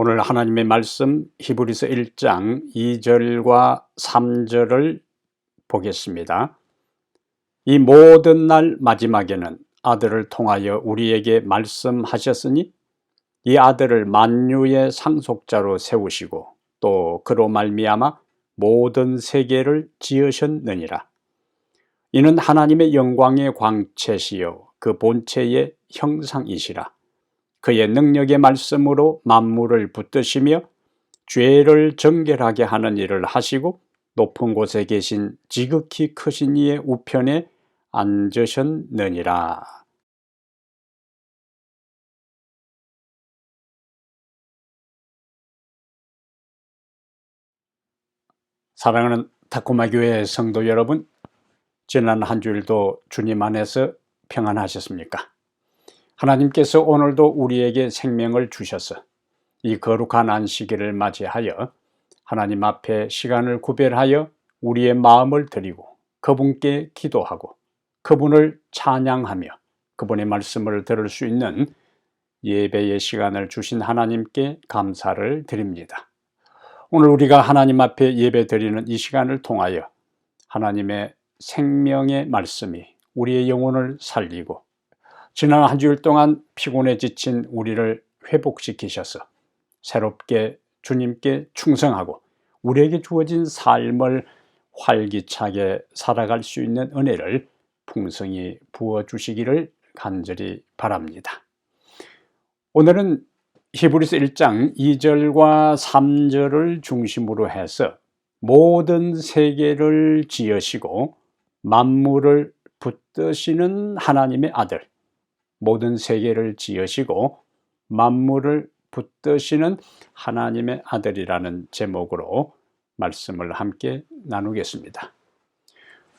오늘 하나님의 말씀 히브리서 1장 2절과 3절을 보겠습니다. 이 모든 날 마지막에는 아들을 통하여 우리에게 말씀하셨으니 이 아들을 만유의 상속자로 세우시고 또 그로 말미암아 모든 세계를 지으셨느니라. 이는 하나님의 영광의 광채시요 그 본체의 형상이시라. 그의 능력의 말씀으로 만물을 붙드시며 죄를 정결하게 하는 일을 하시고 높은 곳에 계신 지극히 크신 이의 우편에 앉으셨느니라. 사랑하는 타코마 교회 성도 여러분, 지난 한 주일도 주님 안에서 평안하셨습니까? 하나님께서 오늘도 우리에게 생명을 주셔서 이 거룩한 안식일을 맞이하여 하나님 앞에 시간을 구별하여 우리의 마음을 드리고 그분께 기도하고 그분을 찬양하며 그분의 말씀을 들을 수 있는 예배의 시간을 주신 하나님께 감사를 드립니다. 오늘 우리가 하나님 앞에 예배 드리는 이 시간을 통하여 하나님의 생명의 말씀이 우리의 영혼을 살리고 지난 한 주일 동안 피곤해 지친 우리를 회복시키셔서 새롭게 주님께 충성하고 우리에게 주어진 삶을 활기차게 살아갈 수 있는 은혜를 풍성히 부어주시기를 간절히 바랍니다. 오늘은 히브리서 1장 2절과 3절을 중심으로 해서 모든 세계를 지으시고 만물을 붙드시는 하나님의 아들, 모든 세계를 지으시고 만물을 붙드시는 하나님의 아들이라는 제목으로 말씀을 함께 나누겠습니다.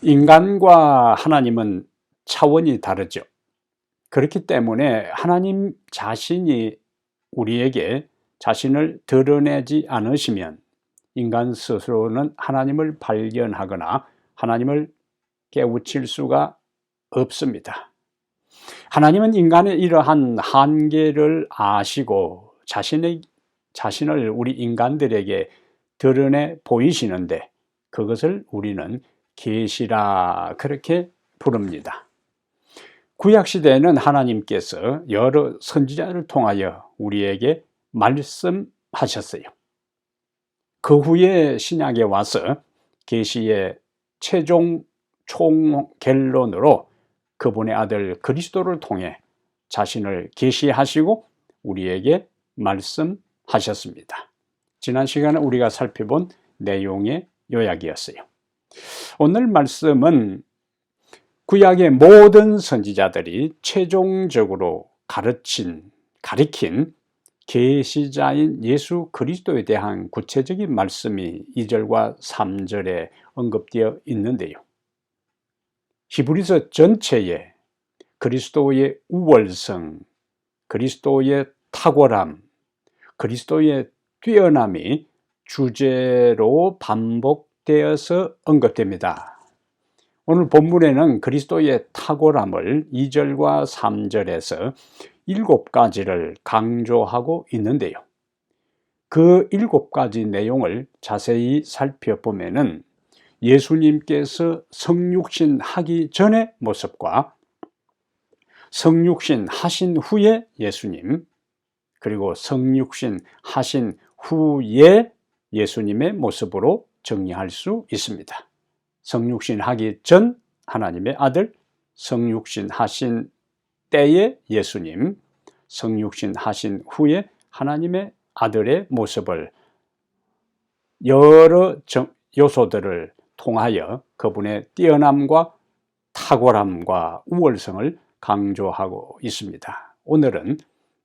인간과 하나님은 차원이 다르죠. 그렇기 때문에 하나님 자신이 우리에게 자신을 드러내지 않으시면 인간 스스로는 하나님을 발견하거나 하나님을 깨우칠 수가 없습니다. 하나님은 인간의 이러한 한계를 아시고 자신을 우리 인간들에게 드러내 보이시는데 그것을 우리는 계시라 그렇게 부릅니다. 구약시대에는 하나님께서 여러 선지자를 통하여 우리에게 말씀하셨어요. 그 후에 신약에 와서 계시의 최종 총결론으로 그분의 아들 그리스도를 통해 자신을 계시하시고 우리에게 말씀하셨습니다. 지난 시간에 우리가 살펴본 내용의 요약이었어요. 오늘 말씀은 구약의 모든 선지자들이 최종적으로 가리킨 계시자인 예수 그리스도에 대한 구체적인 말씀이 2절과 3절에 언급되어 있는데요. 히브리서 전체에 그리스도의 우월성, 그리스도의 탁월함, 그리스도의 뛰어남이 주제로 반복되어서 언급됩니다. 오늘 본문에는 그리스도의 탁월함을 2절과 3절에서 7가지를 강조하고 있는데요. 그 7가지 내용을 자세히 살펴보면은 예수님께서 성육신 하기 전의 모습과 성육신 하신 후의 예수님, 그리고 성육신 하신 후의 예수님의 모습으로 정리할 수 있습니다. 성육신 하기 전 하나님의 아들, 성육신 하신 때의 예수님, 성육신 하신 후에 하나님의 아들의 모습을 여러 요소들을 통하여 그분의 뛰어남과 탁월함과 우월성을 강조하고 있습니다. 오늘은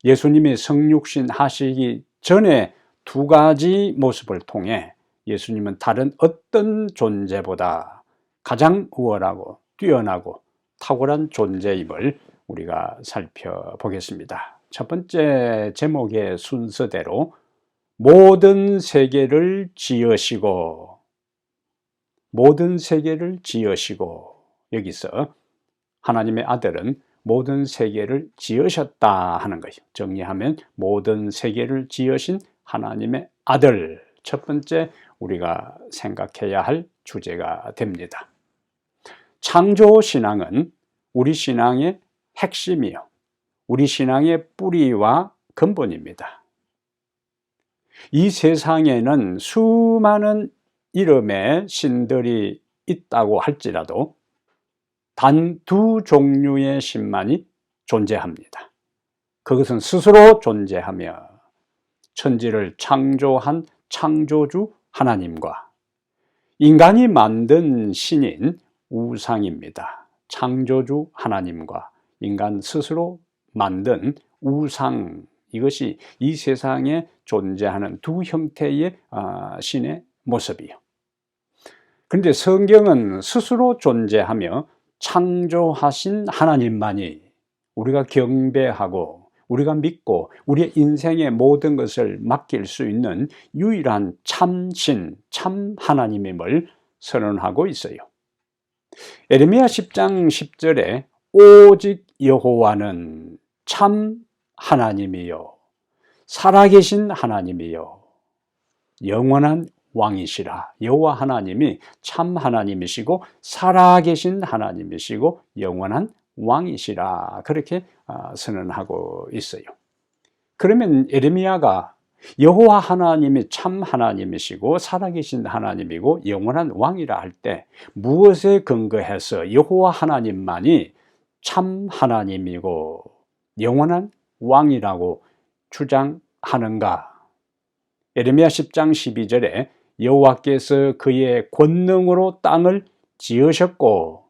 예수님이 성육신 하시기 전에 2가지 모습을 통해 예수님은 다른 어떤 존재보다 가장 우월하고 뛰어나고 탁월한 존재임을 우리가 살펴보겠습니다. 첫 번째 제목의 순서대로 모든 세계를 지으시고 여기서 하나님의 아들은 모든 세계를 지으셨다 하는 것이죠. 정리하면 모든 세계를 지으신 하나님의 아들, 첫 번째 우리가 생각해야 할 주제가 됩니다. 창조신앙은 우리 신앙의 핵심이요, 우리 신앙의 뿌리와 근본입니다. 이 세상에는 수많은 이름의 신들이 있다고 할지라도 단 두 종류의 신만이 존재합니다. 그것은 스스로 존재하며 천지를 창조한 창조주 하나님과 인간이 만든 신인 우상입니다. 창조주 하나님과 인간 스스로 만든 우상, 이것이 이 세상에 존재하는 두 형태의 신의 모습이요. 그런데 성경은 스스로 존재하며 창조하신 하나님만이 우리가 경배하고 우리가 믿고 우리의 인생의 모든 것을 맡길 수 있는 유일한 참신, 참 하나님임을 선언하고 있어요. 에레미야 10장 10절에 오직 여호와는 참 하나님이요 살아계신 하나님이요 영원한 왕이시라. 여호와 하나님이 참 하나님이시고 살아계신 하나님이시고 영원한 왕이시라. 그렇게 선언하고 있어요. 그러면 에레미야가 여호와 하나님이 참 하나님이시고 살아계신 하나님이고 영원한 왕이라 할 때 무엇에 근거해서 여호와 하나님만이 참 하나님이고 영원한 왕이라고 주장하는가? 에레미야 10장 12절에 여호와께서 그의 권능으로 땅을 지으셨고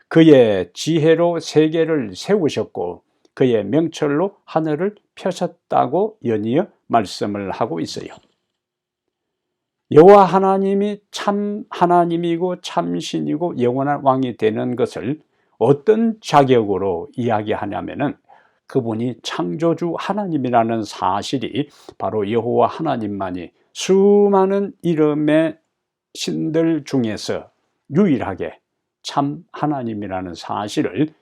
그의 지혜로 세계를 세우셨고 그의 명철로 하늘을 펴셨다고 연이어 말씀을 하고 있어요. 여호와 하나님이 참 하나님이고 참신이고 영원한 왕이 되는 것을 어떤 자격으로 이야기하냐면은 그분이 창조주 하나님이라는 사실이 바로 여호와 하나님만이 수많은 이름의 신들 중에서 유일하게 참 하나님이라는 사실을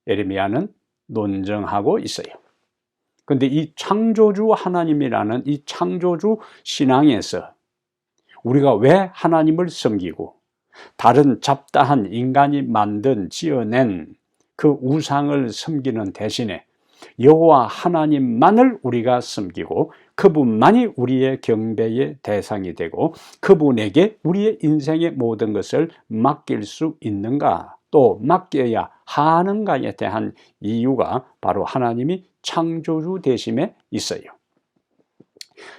에레미야는 논증하고 있어요. 그런데 이 창조주 하나님이라는 이 창조주 신앙에서 우리가 왜 하나님을 섬기고 다른 잡다한 인간이 만든 지어낸 그 우상을 섬기는 대신에 여호와 하나님만을 우리가 섬기고 그분만이 우리의 경배의 대상이 되고 그분에게 우리의 인생의 모든 것을 맡길 수 있는가, 또 맡겨야 하는가에 대한 이유가 바로 하나님이 창조주 되심에 있어요.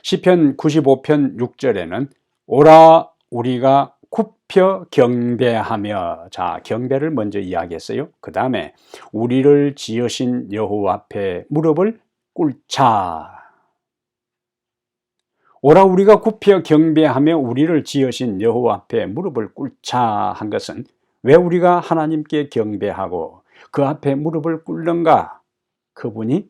시편 95편 6절에는 오라 우리가 굽혀 경배하며, 자, 경배를 먼저 이야기했어요. 그 다음에 우리를 지으신 여호와 앞에 무릎을 꿇자. 오라 우리가 굽혀 경배하며 우리를 지으신 여호와 앞에 무릎을 꿇자 한 것은 왜 우리가 하나님께 경배하고 그 앞에 무릎을 꿇는가? 그분이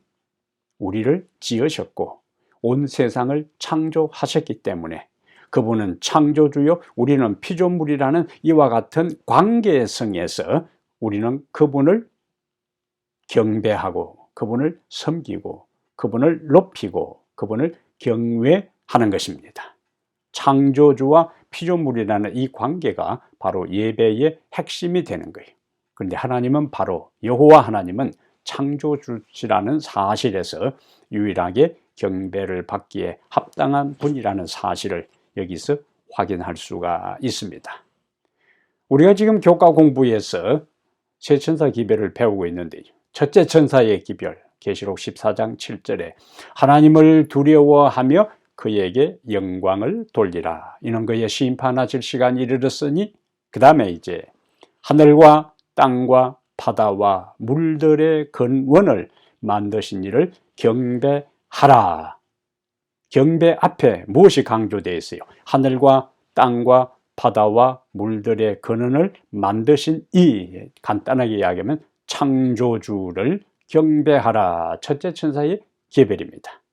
우리를 지으셨고 온 세상을 창조하셨기 때문에 그분은 창조주요 우리는 피조물이라는 이와 같은 관계성에서 우리는 그분을 경배하고 그분을 섬기고 그분을 높이고 그분을 경외하는 것입니다. 창조주와 피조물이라는 이 관계가 바로 예배의 핵심이 되는 거예요. 그런데 하나님은 바로 여호와 하나님은 창조주시라는 사실에서 유일하게 경배를 받기에 합당한 분이라는 사실을 여기서 확인할 수가 있습니다. 우리가 지금 교과 공부에서 세 천사 기별을 배우고 있는데요. 첫째 천사의 기별, 계시록 14장 7절에 하나님을 두려워하며 그에게 영광을 돌리라. 이는 그의 심판하실 시간이 이르렀으니 그 다음에 이제 하늘과 땅과 바다와 물들의 근원을 만드신 이를 경배하라. 경배 앞에 무엇이 강조되어 있어요? 하늘과 땅과 바다와 물들의 근원을 만드신 이, 간단하게 이야기하면 창조주를 경배하라. 첫째 천사의 계별입니다.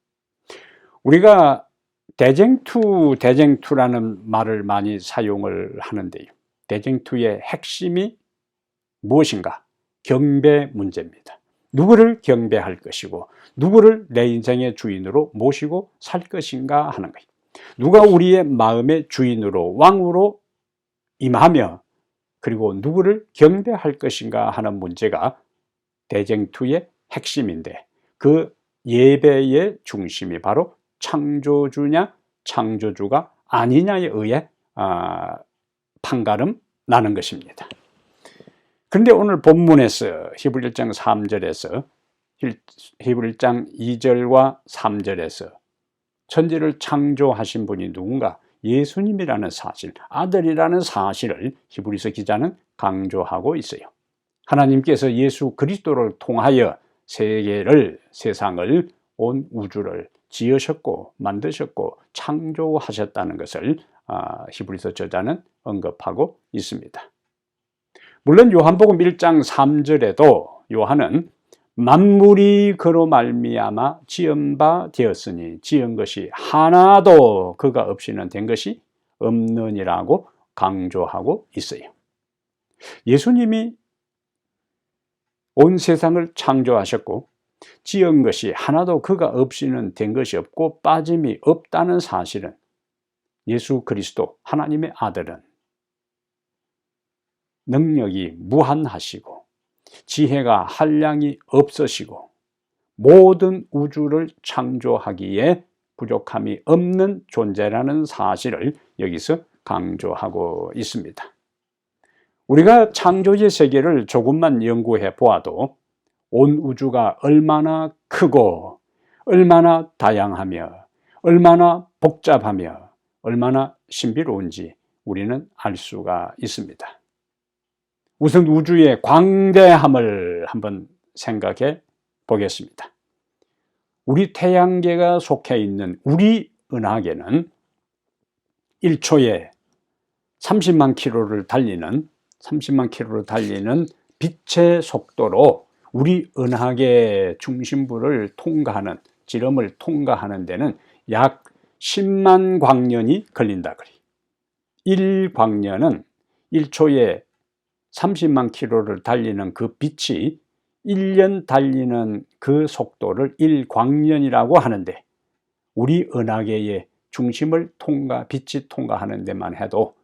우리가 대쟁투라는 말을 많이 사용을 하는데요. 대쟁투의 핵심이 무엇인가? 경배 문제입니다. 누구를 경배할 것이고 누구를 내 인생의 주인으로 모시고 살 것인가 하는 거예요. 누가 우리의 마음의 주인으로 왕으로 임하며 그리고 누구를 경배할 것인가 하는 문제가 대쟁투의 핵심인데 그 예배의 중심이 바로 창조주냐 창조주가 아니냐에 의해 판가름 나는 것입니다. 그런데 오늘 본문에서 히브리 1장 3절에서 히브리 1장 2절과 3절에서 천지를 창조하신 분이 누군가? 예수님이라는 사실, 아들이라는 사실을 히브리서 기자는 강조하고 있어요. 하나님께서 예수 그리스도를 통하여 세상을, 온 우주를 지으셨고 만드셨고 창조하셨다는 것을 히브리서 저자는 언급하고 있습니다. 물론 요한복음 1장 3절에도 요한은 만물이 그로 말미암아 지은 바 되었으니 지은 것이 하나도 그가 없이는 된 것이 없느니라고 강조하고 있어요. 예수님이 온 세상을 창조하셨고 지은 것이 하나도 그가 없이는 된 것이 없고 빠짐이 없다는 사실은 예수 그리스도 하나님의 아들은 능력이 무한하시고 지혜가 한량이 없으시고 모든 우주를 창조하기에 부족함이 없는 존재라는 사실을 여기서 강조하고 있습니다. 우리가 창조의 세계를 조금만 연구해 보아도 온 우주가 얼마나 크고 얼마나 다양하며 얼마나 복잡하며 얼마나 신비로운지 우리는 알 수가 있습니다. 우선 우주의 광대함을 한번 생각해 보겠습니다. 우리 태양계가 속해 있는 우리 은하계는 1초에 30만 킬로를 달리는 빛의 속도로 우리 은하계 중심부를 통과하는 지름을 통과하는 데는 약 10만 광년이 걸린다 그래요. 1광년은 1초에 30만 킬로를 달리는 그 빛이 1년 달리는 그 속도를 1광년이라고 하는데 우리 은하계의 중심을 빛이 통과하는 데만 해도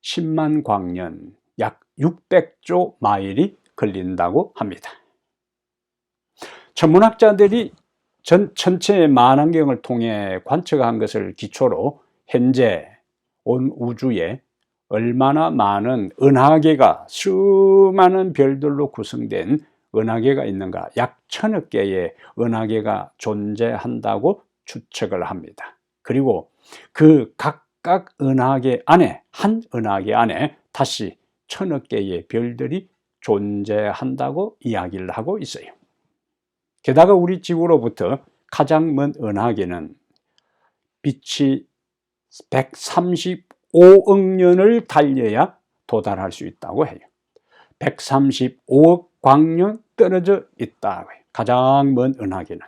10만 광년, 약 600조 마일이 걸린다고 합니다. 천문학자들이 천체의 만환경을 통해 관측한 것을 기초로 현재 온 우주에 얼마나 많은 은하계가 수많은 별들로 구성된 은하계가 있는가? 약 1000억 개의 은하계가 존재한다고 추측을 합니다. 그리고 그 각각 은하계 안에 한 은하계 안에 다시 1000억 개의 별들이 존재한다고 이야기를 하고 있어요. 게다가 우리 지구로부터 가장 먼 은하계는 빛이 135억 년을 달려야 도달할 수 있다고 해요. 135억 광년 떨어져 있다고 해요. 가장 먼 은하계는.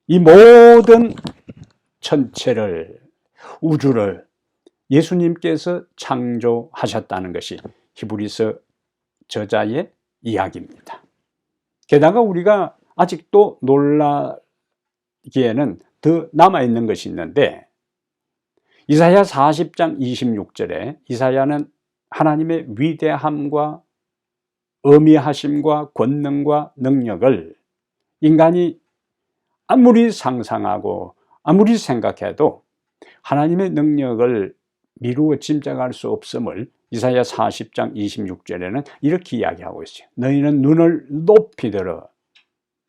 이 모든 천체를, 우주를 예수님께서 창조하셨다는 것이 히브리서 저자의 이야기입니다. 게다가 우리가 아직도 놀라기에는 더 남아있는 것이 있는데 이사야 40장 26절에 이사야는 하나님의 위대함과 어미하심과 권능과 능력을 인간이 아무리 상상하고 아무리 생각해도 하나님의 능력을 미루어 짐작할 수 없음을 이사야 40장 26절에는 이렇게 이야기하고 있어요. 너희는 눈을 높이 들어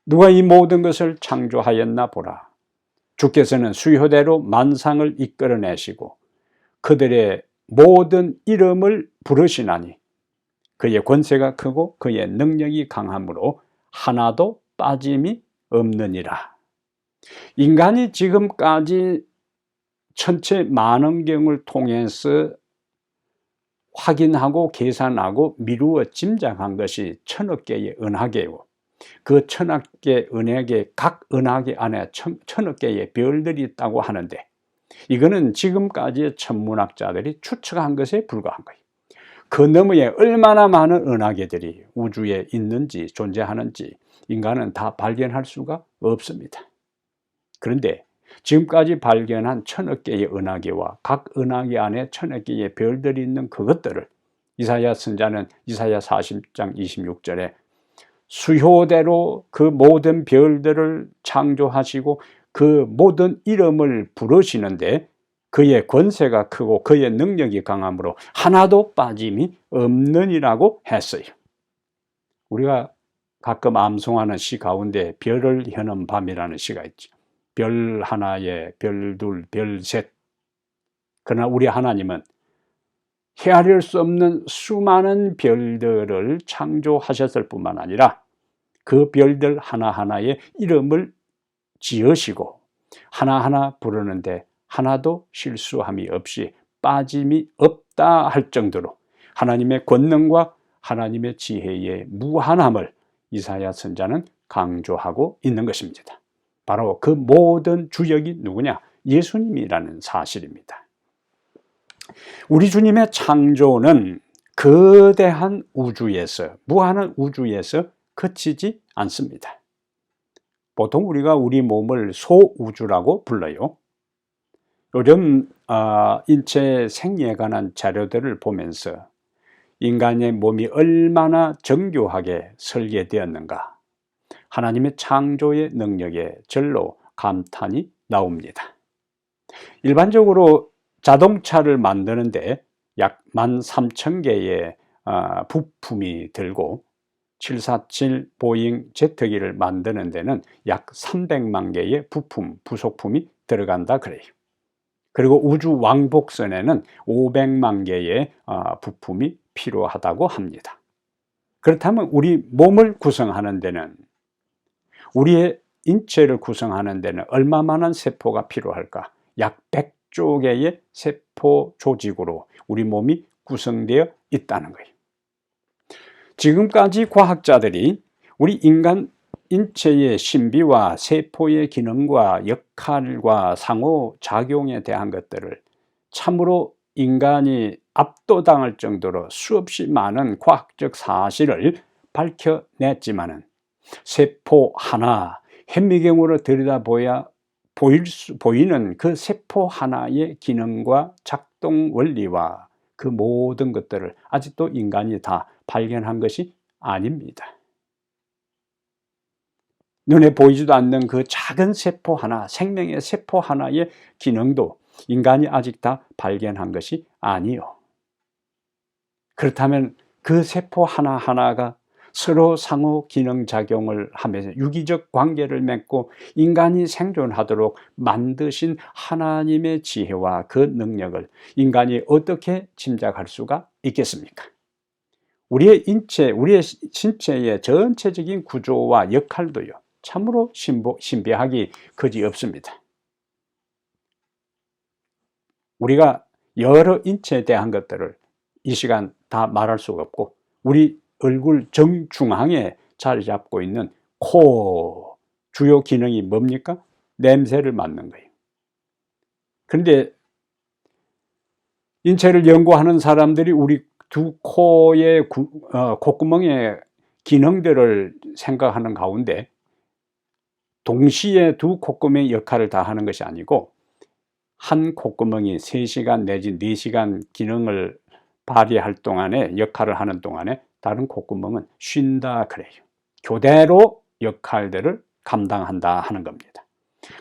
누가 이 모든 것을 창조하였나 보라. 주께서는 수효대로 만상을 이끌어내시고 그들의 모든 이름을 부르시나니 그의 권세가 크고 그의 능력이 강함으로 하나도 빠짐이 없느니라. 인간이 지금까지 천체 만원경을 통해서 확인하고 계산하고 미루어 짐작한 것이 1000억 개의 은하계고 그 1000억 개 은하계 각 은하계 안에 1000억 개의 별들이 있다고 하는데 이거는 지금까지의 천문학자들이 추측한 것에 불과한 거예요. 그 너머에 얼마나 많은 은하계들이 우주에 있는지 존재하는지 인간은 다 발견할 수가 없습니다. 그런데 지금까지 발견한 1000여 개의 은하계와 각 은하계 안에 1000여 개의 별들이 있는 그것들을 이사야 선자는 이사야 40장 26절에 수효대로 그 모든 별들을 창조하시고 그 모든 이름을 부르시는데 그의 권세가 크고 그의 능력이 강함으로 하나도 빠짐이 없느니라고 했어요. 우리가 가끔 암송하는 시 가운데 별을 여는 밤이라는 시가 있죠. 별 하나에 별 둘, 별 셋. 그러나 우리 하나님은 헤아릴 수 없는 수많은 별들을 창조하셨을 뿐만 아니라 그 별들 하나하나에 이름을 지으시고 하나하나 부르는데 하나도 실수함이 없이 빠짐이 없다 할 정도로 하나님의 권능과 하나님의 지혜의 무한함을 이사야 선자는 강조하고 있는 것입니다. 바로 그 모든 주역이 누구냐? 예수님이라는 사실입니다. 우리 주님의 창조는 거대한 우주에서, 무한한 우주에서 그치지 않습니다. 보통 우리가 우리 몸을 소우주라고 불러요. 요즘 인체 생리에 관한 자료들을 보면서 인간의 몸이 얼마나 정교하게 설계되었는가, 하나님의 창조의 능력에 절로 감탄이 나옵니다. 일반적으로 자동차를 만드는데 약 13,000개의 부품이 들고 747 보잉 제트기를 만드는 데는 약 300만 개의 부속품이 들어간다 그래요. 그리고 우주 왕복선에는 500만 개의 부품이 필요하다고 합니다. 그렇다면 우리 몸을 구성하는 데는, 우리의 인체를 구성하는 데는 얼마만한 세포가 필요할까? 약 100조 개의 세포 조직으로 우리 몸이 구성되어 있다는 거예요. 지금까지 과학자들이 우리 인간 인체의 신비와 세포의 기능과 역할과 상호작용에 대한 것들을 참으로 인간이 압도당할 정도로 수없이 많은 과학적 사실을 밝혀냈지만은 세포 하나, 현미경으로 들여다보야 보이는 그 세포 하나의 기능과 작동 원리와 그 모든 것들을 아직도 인간이 다 발견한 것이 아닙니다. 눈에 보이지도 않는 그 작은 세포 하나, 생명의 세포 하나의 기능도 인간이 아직 다 발견한 것이 아니요. 그렇다면 그 세포 하나하나가 서로 상호 기능작용을 하면서 유기적 관계를 맺고 인간이 생존하도록 만드신 하나님의 지혜와 그 능력을 인간이 어떻게 짐작할 수가 있겠습니까? 우리의 인체, 우리의 신체의 전체적인 구조와 역할도요, 참으로 신비하기 그지없습니다. 우리가 여러 인체에 대한 것들을 이 시간 다 말할 수가 없고, 우리 얼굴 정중앙에 자리 잡고 있는 코, 주요 기능이 뭡니까? 냄새를 맡는 거예요. 그런데 인체를 연구하는 사람들이 우리 두 코의 콧구멍의 기능들을 생각하는 가운데 동시에 두 콧구멍의 역할을 다 하는 것이 아니고 한 콧구멍이 3시간 내지 4시간 기능을 발휘할 동안에, 역할을 하는 동안에 다른 콧구멍은 쉰다 그래요. 교대로 역할들을 감당한다 하는 겁니다.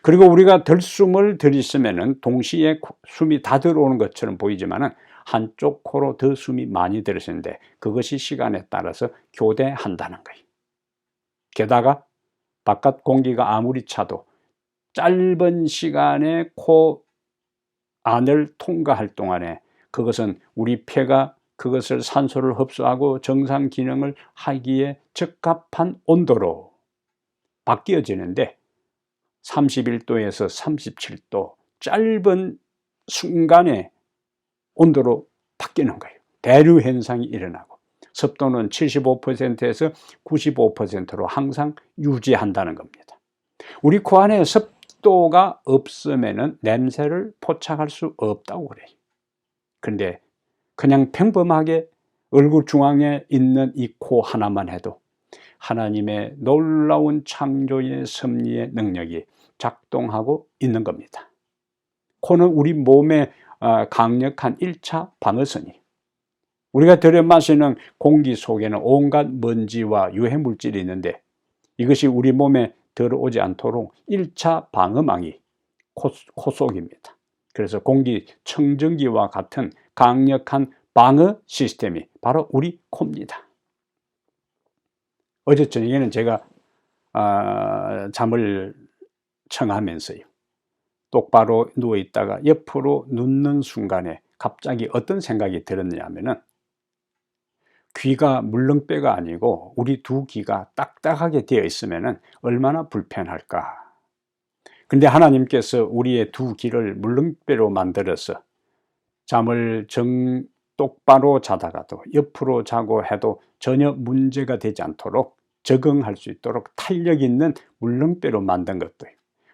그리고 우리가 들숨을 들이쉬면은 동시에 숨이 다 들어오는 것처럼 보이지만은 한쪽 코로 더 숨이 많이 들어서는데 그것이 시간에 따라서 교대한다는 거예요. 게다가 바깥 공기가 아무리 차도 짧은 시간에 코 안을 통과할 동안에 그것은 우리 폐가 그것을 산소를 흡수하고 정상 기능을 하기에 적합한 온도로 바뀌어지는데 31도에서 37도 짧은 순간에 온도로 바뀌는 거예요. 대류 현상이 일어나고 습도는 75%에서 95%로 항상 유지한다는 겁니다. 우리 코 안에 습도가 없으면 냄새를 포착할 수 없다고 그래요. 그런데 그냥 평범하게 얼굴 중앙에 있는 이 코 하나만 해도 하나님의 놀라운 창조의 섭리의 능력이 작동하고 있는 겁니다. 코는 우리 몸의 강력한 1차 방어선이, 우리가 들여 마시는 공기 속에는 온갖 먼지와 유해 물질이 있는데 이것이 우리 몸에 들어오지 않도록 1차 방어망이 코 속입니다. 그래서 공기청정기와 같은 강력한 방어 시스템이 바로 우리 코입니다. 어제 저녁에는 제가 잠을 청하면서요, 똑바로 누워있다가 옆으로 눕는 순간에 갑자기 어떤 생각이 들었냐 하면은, 귀가 물렁빼가 아니고 우리 두 귀가 딱딱하게 되어 있으면 얼마나 불편할까. 근데 하나님께서 우리의 두 귀를 물렁빼로 만들어서 잠을 똑바로 자다가도 옆으로 자고 해도 전혀 문제가 되지 않도록 적응할 수 있도록 탄력 있는 물렁빼로 만든 것도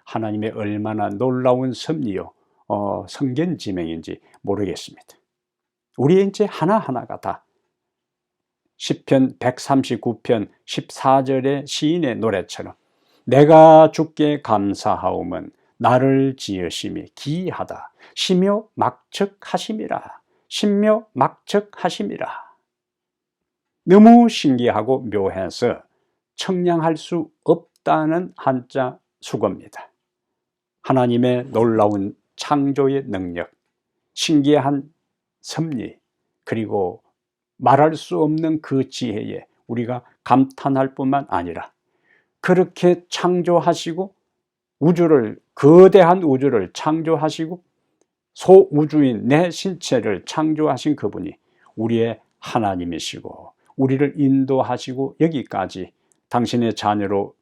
하나님의 얼마나 놀라운 섭리요 성견지명인지 모르겠습니다. 우리의 이제 하나하나가 다 시편 139편 14절의 시인의 노래처럼 내가 주께 감사하오면 나를 지으심이 기이하다. 심요 막측하심이라. 심묘 막측하심이라. 너무 신기하고 묘해서 청량할 수 없다는 한자 수고입니다. 하나님의 놀라운 창조의 능력, 신기한 섭리, 그리고 말할 수 없는 그 지혜에 우리가 감탄할 뿐만 아니라 그렇게 창조하시고 거대한 우주를 창조하시고 소우주인 내 신체를 창조하신 그분이 우리의 하나님이시고 우리를 인도하시고 여기까지 당신의 자녀로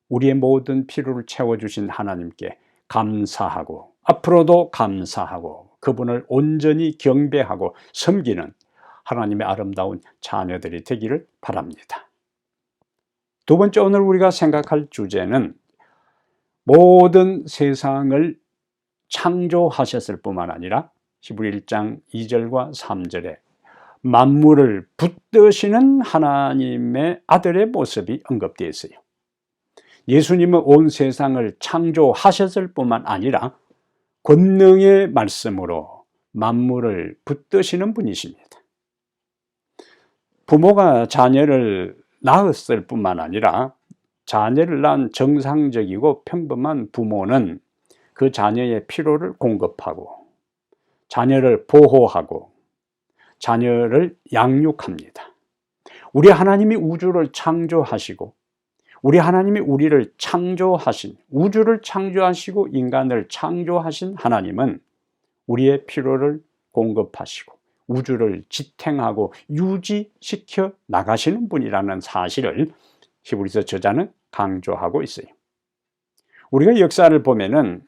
우리의 모든 필요를 채워주신 하나님께 감사하고 앞으로도 감사하고 그분을 온전히 경배하고 섬기는 하나님의 아름다운 자녀들이 되기를 바랍니다. 두 번째, 오늘 우리가 생각할 주제는 모든 세상을 창조하셨을 뿐만 아니라 히브리 1장 2절과 3절에 만물을 붙드시는 하나님의 아들의 모습이 언급되어 있어요. 예수님은 온 세상을 창조하셨을 뿐만 아니라 권능의 말씀으로 만물을 붙드시는 분이십니다. 부모가 자녀를 낳았을 뿐만 아니라 자녀를 낳은 정상적이고 평범한 부모는 그 자녀의 필요를 공급하고 자녀를 보호하고 자녀를 양육합니다. 우리 하나님이 우주를 창조하시고 우리 하나님이 우리를 창조하신, 우주를 창조하시고 인간을 창조하신 하나님은 우리의 필요를 공급하시고 우주를 지탱하고 유지시켜 나가시는 분이라는 사실을 히브리서 저자는 강조하고 있어요. 우리가 역사를 보면은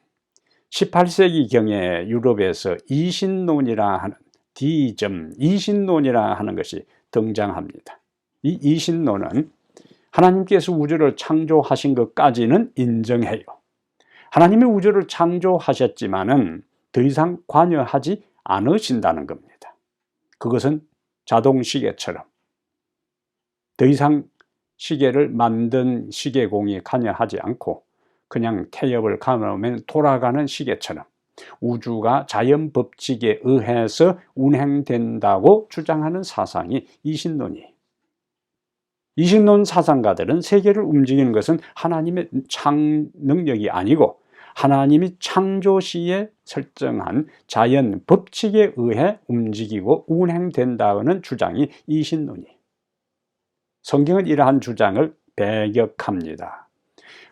18세기경에 유럽에서 이신론이라 하는 이신론이라 하는 것이 등장합니다. 이 이신론은 하나님께서 우주를 창조하신 것까지는 인정해요. 하나님이 우주를 창조하셨지만은 더 이상 관여하지 않으신다는 겁니다. 그것은 자동시계처럼 더 이상 시계를 만든 시계공이 관여하지 않고 그냥 태엽을 감으면 돌아가는 시계처럼 우주가 자연 법칙에 의해서 운행된다고 주장하는 사상이 이신론이에요. 이신론 사상가들은 세계를 움직이는 것은 하나님의 능력이 아니고 하나님이 창조시에 설정한 자연 법칙에 의해 움직이고 운행된다는 주장이 이신론이에요. 성경은 이러한 주장을 배격합니다.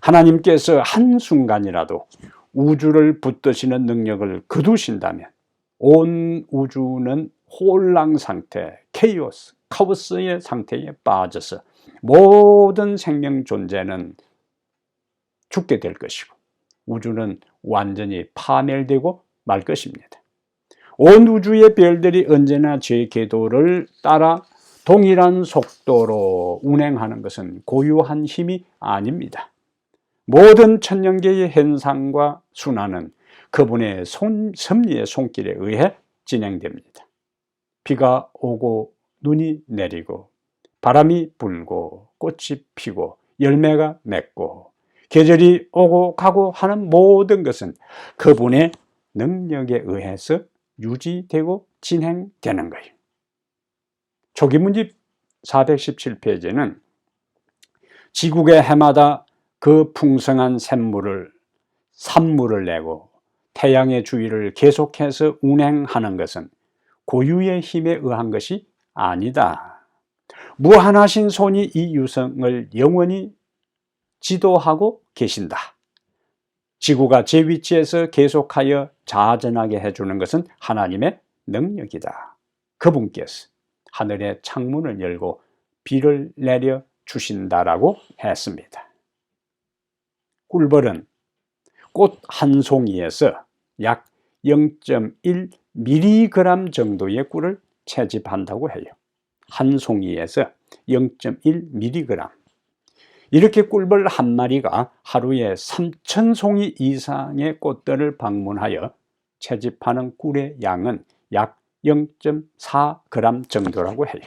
하나님께서 한순간이라도 우주를 붙드시는 능력을 거두신다면 온 우주는 혼란 상태, 카오스의 상태에 빠져서 모든 생명 존재는 죽게 될 것이고 우주는 완전히 파멸되고 말 것입니다. 온 우주의 별들이 언제나 제 궤도를 따라 동일한 속도로 운행하는 것은 고유한 힘이 아닙니다. 모든 천년계의 현상과 순환은 그분의 섭리의 손길에 의해 진행됩니다. 비가 오고 눈이 내리고 바람이 불고 꽃이 피고 열매가 맺고 계절이 오고 가고 하는 모든 것은 그분의 능력에 의해서 유지되고 진행되는 거예요. 초기문집 417페이지는 지국의 해마다 그 풍성한 산물을 내고 태양의 주위를 계속해서 운행하는 것은 고유의 힘에 의한 것이 아니다. 무한하신 손이 이 유성을 영원히 지도하고 계신다. 지구가 제 위치에서 계속하여 자전하게 해주는 것은 하나님의 능력이다. 그분께서 하늘의 창문을 열고 비를 내려 주신다라고 했습니다. 꿀벌은 꽃 한 송이에서 약 0.1mg 정도의 꿀을 채집한다고 해요. 한 송이에서 0.1mg. 이렇게 꿀벌 한 마리가 하루에 3,000송이 이상의 꽃들을 방문하여 채집하는 꿀의 양은 약 0.4g 정도라고 해요.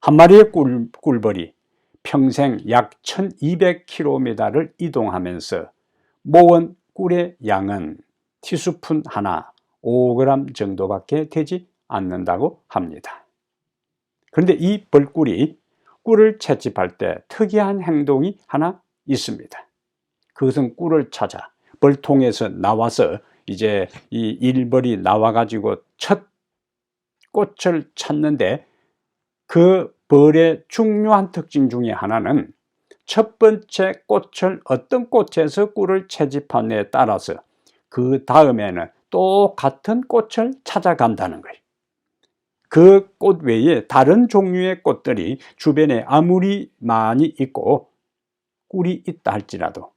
한 마리의 꿀벌이 평생 약 1200km를 이동하면서 모은 꿀의 양은 티스푼 하나 5g 정도밖에 되지 않는다고 합니다. 그런데 이 벌꿀이 꿀을 채집할 때 특이한 행동이 하나 있습니다. 그것은 꿀을 찾아 벌통에서 나와서 이제 이 일벌이 나와가지고 첫 꽃을 찾는데 그 벌의 중요한 특징 중에 하나는 첫 번째 꽃을 어떤 꽃에서 꿀을 채집하느냐에 따라서 그 다음에는 똑같은 꽃을 찾아간다는 거예요. 그 꽃 외에 다른 종류의 꽃들이 주변에 아무리 많이 있고 꿀이 있다 할지라도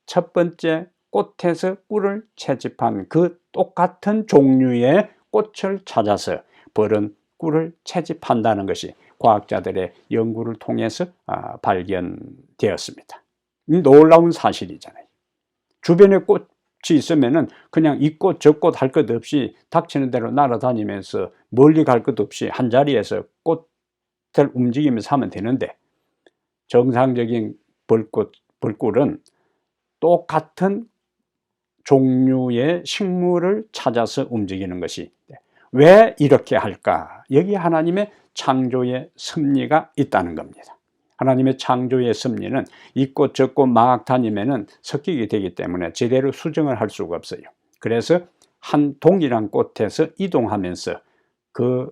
첫 번째 꽃에서 꿀을 채집한 그 똑같은 종류의 꽃을 찾아서 벌은 꿀을 채집한다는 것이 과학자들의 연구를 통해서 발견되었습니다. 놀라운 사실이잖아요. 주변에 꽃이 있으면은 그냥 이 꽃 저 꽃 할 것 없이 닥치는 대로 날아다니면서 멀리 갈 것 없이 한 자리에서 꽃을 움직이면서 하면 되는데 정상적인 벌꿀은 똑같은 종류의 식물을 찾아서 움직이는 것이 왜 이렇게 할까? 여기 하나님의 창조의 섭리가 있다는 겁니다. 하나님의 창조의 섭리는 이 꽃 저 꽃 막 다니면은 섞이게 되기 때문에 제대로 수정을 할 수가 없어요. 그래서 한 동일한 꽃에서 이동하면서 그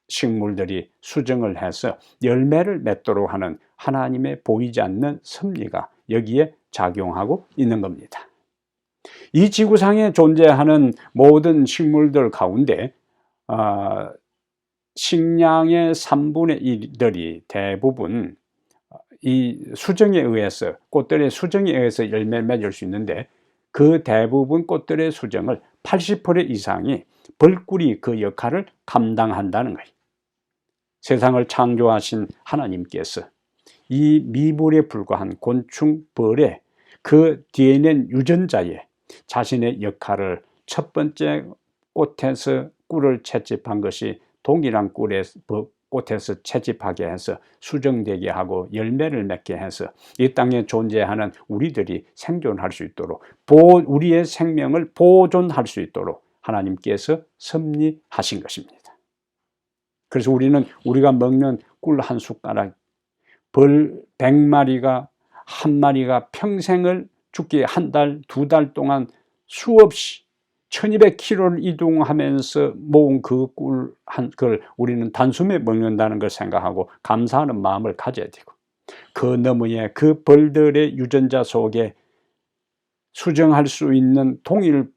식물들이 수정을 해서 열매를 맺도록 하는 하나님의 보이지 않는 섭리가 여기에 작용하고 있는 겁니다. 이 지구상에 존재하는 모든 식물들 가운데 식량의 3분의 1들이 대부분 이 수정에 의해서 꽃들의 수정에 의해서 열매를 맺을 수 있는데 그 대부분 꽃들의 수정을 80% 이상이 벌꿀이 그 역할을 감당한다는 거예요. 세상을 창조하신 하나님께서 이 미물에 불과한 곤충 벌의 그 DNA 유전자에 자신의 역할을 첫 번째 꽃에서 꿀을 채집한 것이 동일한 꽃에서 채집하게 해서 수정되게 하고 열매를 맺게 해서 이 땅에 존재하는 우리들이 생존할 수 있도록 우리의 생명을 보존할 수 있도록 하나님께서 섭리하신 것입니다. 그래서 우리가 먹는 꿀 한 숟가락, 벌 100마리가 한 마리가 평생을 죽기 한 달, 두 달 동안 수없이 1200km를 이동하면서 모은 그 꿀 걸 우리는 단숨에 먹는다는 걸 생각하고 감사하는 마음을 가져야 되고 그 너머에 그 벌들의 유전자 속에 수정할 수 있는 동일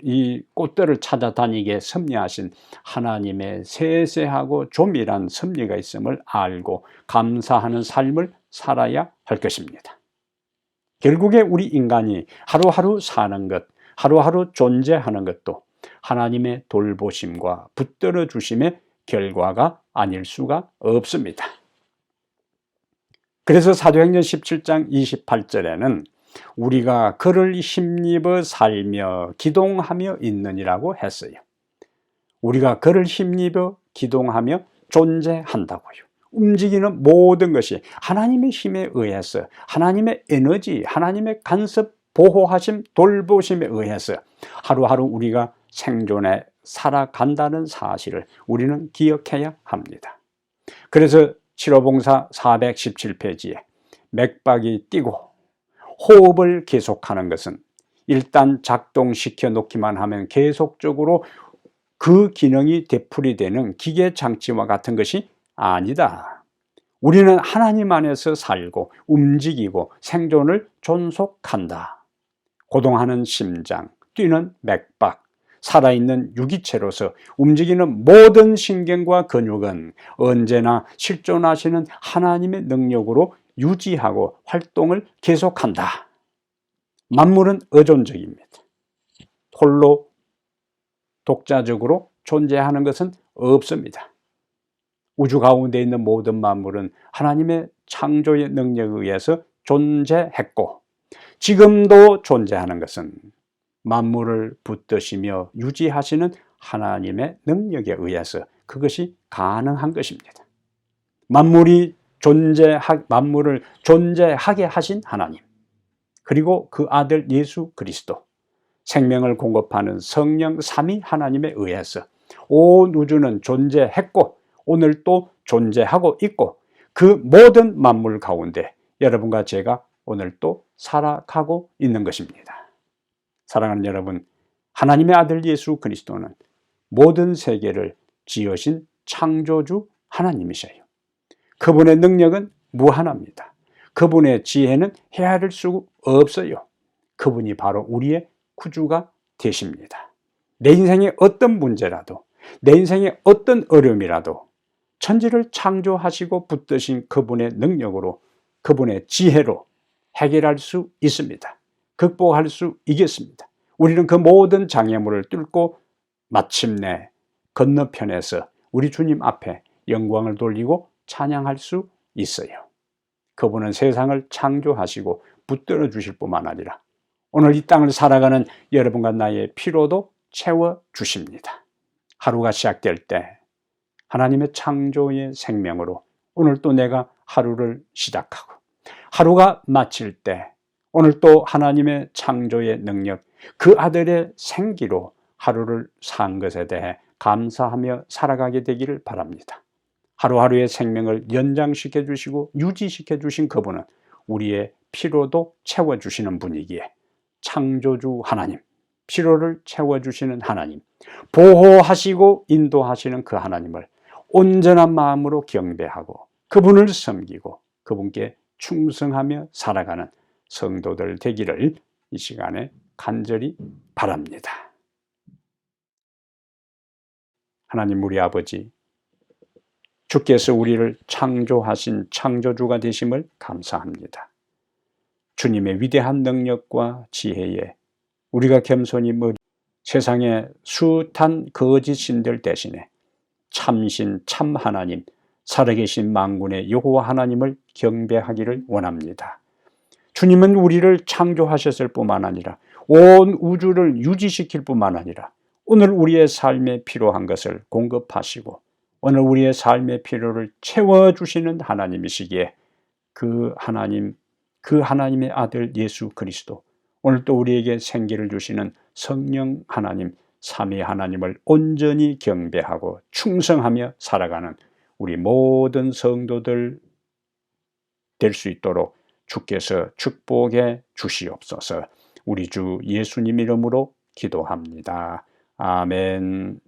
이 꽃들을 찾아다니게 섭리하신 하나님의 세세하고 조밀한 섭리가 있음을 알고 감사하는 삶을 살아야 할 것입니다. 결국에 우리 인간이 하루하루 사는 것, 하루하루 존재하는 것도 하나님의 돌보심과 붙들어 주심의 결과가 아닐 수가 없습니다. 그래서 사도행전 17장 28절에는 우리가 그를 힘입어 살며 기동하며 있느니라고 했어요. 우리가 그를 힘입어 기동하며 존재한다고요. 움직이는 모든 것이 하나님의 힘에 의해서, 하나님의 에너지, 하나님의 간섭, 보호하심, 돌보심에 의해서 하루하루 우리가 생존해 살아간다는 사실을 우리는 기억해야 합니다. 그래서 치료봉사 417페이지에 맥박이 뛰고 호흡을 계속하는 것은 일단 작동시켜 놓기만 하면 계속적으로 그 기능이 되풀이되는 기계장치와 같은 것이 아니다. 우리는 하나님 안에서 살고 움직이고 생존을 존속한다. 고동하는 심장, 뛰는 맥박, 살아있는 유기체로서 움직이는 모든 신경과 근육은 언제나 실존하시는 하나님의 능력으로 유지하고 활동을 계속한다. 만물은 의존적입니다. 홀로 독자적으로 존재하는 것은 없습니다. 우주 가운데 있는 모든 만물은 하나님의 창조의 능력에 의해서 존재했고 지금도 존재하는 것은 만물을 붙드시며 유지하시는 하나님의 능력에 의해서 그것이 가능한 것입니다. 만물을 존재하게 하신 하나님, 그리고 그 아들 예수 그리스도, 생명을 공급하는 성령 삼위 하나님에 의해서 온 우주는 존재했고 오늘 또 존재하고 있고 그 모든 만물 가운데 여러분과 제가 오늘 또 살아가고 있는 것입니다. 사랑하는 여러분, 하나님의 아들 예수 그리스도는 모든 세계를 지으신 창조주 하나님이셔요. 그분의 능력은 무한합니다. 그분의 지혜는 헤아릴 수 없어요. 그분이 바로 우리의 구주가 되십니다. 내 인생의 어떤 문제라도, 내 인생의 어떤 어려움이라도 천지를 창조하시고 붙드신 그분의 능력으로, 그분의 지혜로 해결할 수 있습니다. 극복할 수 있겠습니다. 우리는 그 모든 장애물을 뚫고 마침내 건너편에서 우리 주님 앞에 영광을 돌리고 찬양할 수 있어요. 그분은 세상을 창조하시고 붙들어 주실 뿐만 아니라 오늘 이 땅을 살아가는 여러분과 나의 피로도 채워주십니다. 하루가 시작될 때 하나님의 창조의 생명으로 오늘 또 내가 하루를 시작하고, 하루가 마칠 때 오늘 또 하나님의 창조의 능력, 그 아들의 생기로 하루를 산 것에 대해 감사하며 살아가게 되기를 바랍니다. 하루하루의 생명을 연장시켜 주시고 유지시켜 주신 그분은 우리의 피로도 채워주시는 분이기에 창조주 하나님, 피로를 채워주시는 하나님, 보호하시고 인도하시는 그 하나님을 온전한 마음으로 경배하고 그분을 섬기고 그분께 충성하며 살아가는 성도들 되기를 이 시간에 간절히 바랍니다. 하나님 우리 아버지, 주께서 우리를 창조하신 창조주가 되심을 감사합니다. 주님의 위대한 능력과 지혜에 우리가 겸손히 세상의 숱한 거짓 신들 대신에 참신 참 하나님, 살아계신 만군의 여호와 하나님을 경배하기를 원합니다. 주님은 우리를 창조하셨을 뿐만 아니라 온 우주를 유지시킬 뿐만 아니라 오늘 우리의 삶에 필요한 것을 공급하시고 오늘 우리의 삶의 필요를 채워주시는 하나님이시기에 그 하나님, 그 하나님의 아들 예수 그리스도, 오늘 또 우리에게 생기를 주시는 성령 하나님, 삼위 하나님을 온전히 경배하고 충성하며 살아가는 우리 모든 성도들 될 수 있도록 주께서 축복해 주시옵소서. 우리 주 예수님 이름으로 기도합니다. 아멘.